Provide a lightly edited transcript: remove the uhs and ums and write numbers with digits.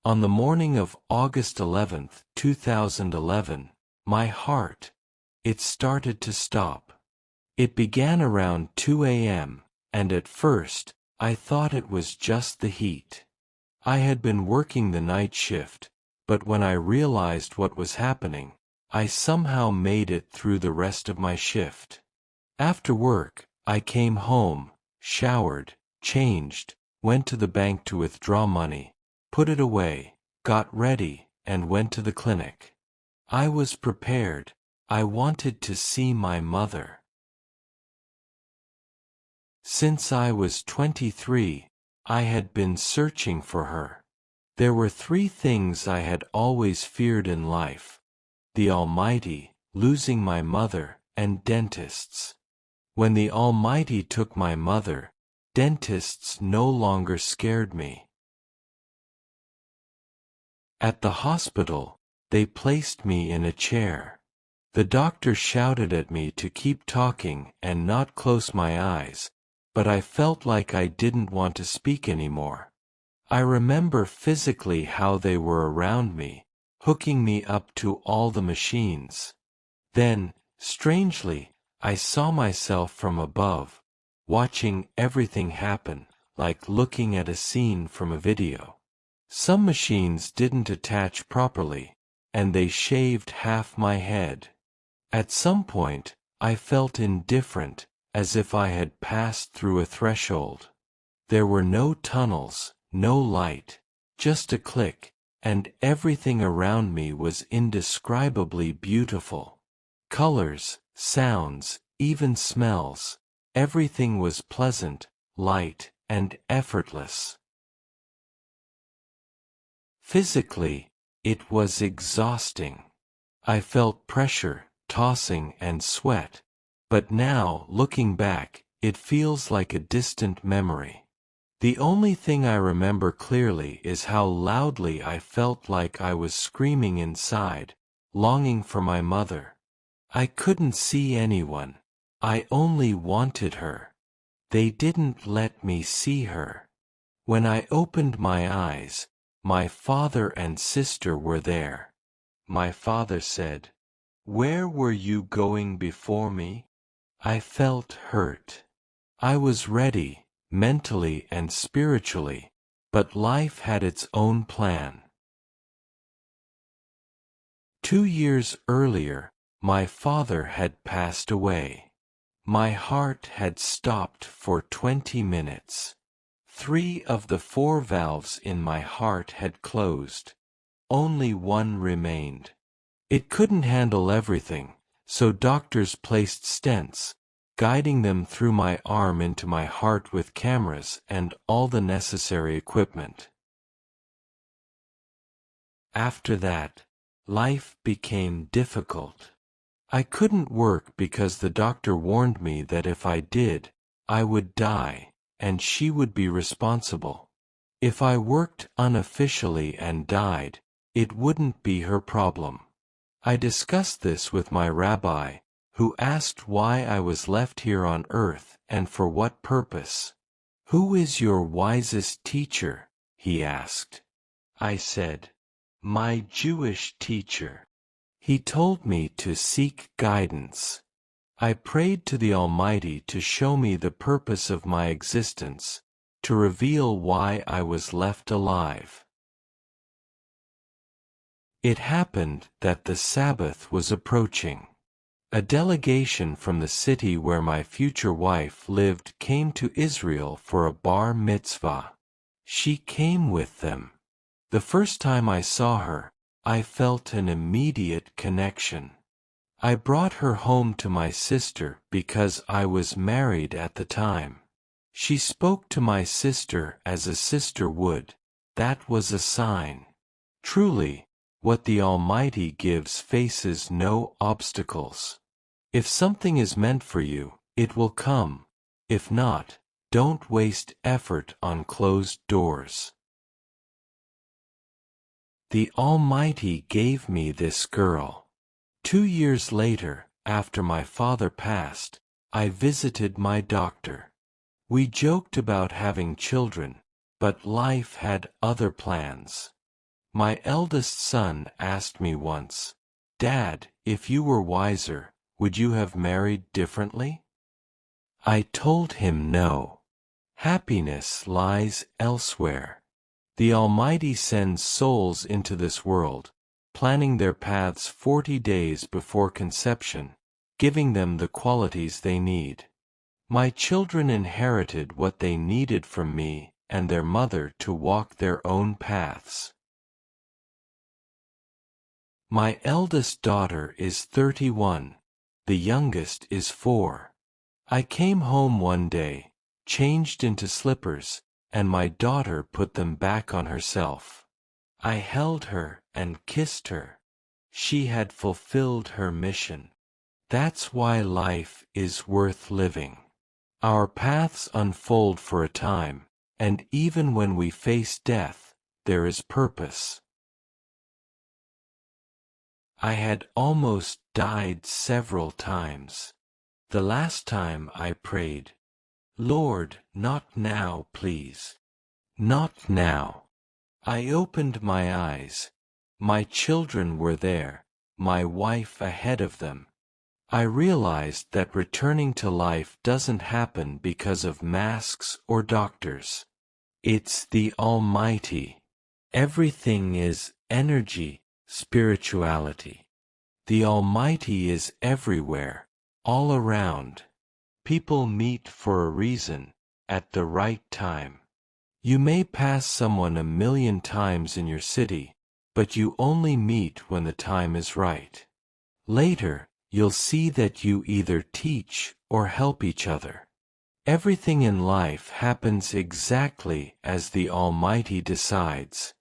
On the morning of August 11, 2011, my heart, it started to stop. It began around 2 a.m., and at first, I thought it was just the heat. I had been working the night shift, but when I realized what was happening, I somehow made it through the rest of my shift. After work, I came home, showered, changed, went to the bank to withdraw money, put it away, got ready, and went to the clinic. I was prepared. I wanted to see my mother. Since I was 23, I had been searching for her. There were three things I had always feared in life: the Almighty, losing my mother, and dentists. When the Almighty took my mother, dentists no longer scared me. At the hospital, they placed me in a chair. The doctor shouted at me to keep talking and not close my eyes, but I felt like I didn't want to speak anymore. I remember physically how they were around me, hooking me up to all the machines. Then, strangely, I saw myself from above, watching everything happen, like looking at a scene from a video. Some machines didn't attach properly, and they shaved half my head. At some point, I felt indifferent, as if I had passed through a threshold. There were no tunnels, no light, just a click, and everything around me was indescribably beautiful. Colors, sounds, even smells, everything was pleasant, light, and effortless. Physically, it was exhausting. I felt pressure, tossing, and sweat, but now, looking back, it feels like a distant memory. The only thing I remember clearly is how loudly I felt like I was screaming inside, longing for my mother. I couldn't see anyone. I only wanted her. They didn't let me see her. When I opened my eyes, my father and sister were there. My father said, "Where were you going before me?" I felt hurt. I was ready, mentally and spiritually, but life had its own plan. 2 years earlier, my father had passed away. My heart had stopped for 20 minutes. 3 of the 4 valves in my heart had closed. Only one remained. It couldn't handle everything, so doctors placed stents, guiding them through my arm into my heart with cameras and all the necessary equipment. After that, life became difficult. I couldn't work because the doctor warned me that if I did, I would die, and she would be responsible. If I worked unofficially and died, it wouldn't be her problem. I discussed this with my rabbi, who asked why I was left here on earth and for what purpose. "Who is your wisest teacher?" he asked. I said, "My Jewish teacher." He told me to seek guidance. I prayed to the Almighty to show me the purpose of my existence, to reveal why I was left alive. It happened that the Sabbath was approaching. A delegation from the city where my future wife lived came to Israel for a bar mitzvah. She came with them. The first time I saw her, I felt an immediate connection. I brought her home to my sister because I was married at the time. She spoke to my sister as a sister would. That was a sign. Truly, what the Almighty gives faces no obstacles. If something is meant for you, it will come. If not, don't waste effort on closed doors. The Almighty gave me this girl. 2 years later, after my father passed, I visited my doctor. We joked about having children, but life had other plans. My eldest son asked me once, "Dad, if you were wiser, would you have married differently?" I told him no. Happiness lies elsewhere. The Almighty sends souls into this world, planning their paths 40 days before conception, giving them the qualities they need. My children inherited what they needed from me and their mother to walk their own paths. My eldest daughter is 31. The youngest is 4. I came home one day, changed into slippers, and my daughter put them back on herself. I held her and kissed her. She had fulfilled her mission. That's why life is worth living. Our paths unfold for a time, and even when we face death, there is purpose. I had almost died several times. The last time I prayed, "Lord, not now, please. Not now." I opened my eyes. My children were there, my wife ahead of them. I realized that returning to life doesn't happen because of masks or doctors. It's the Almighty. Everything is energy, spirituality. The Almighty is everywhere, all around. People meet for a reason, at the right time. You may pass someone 1,000,000 times in your city, but you only meet when the time is right. Later, you'll see that you either teach or help each other. Everything in life happens exactly as the Almighty decides.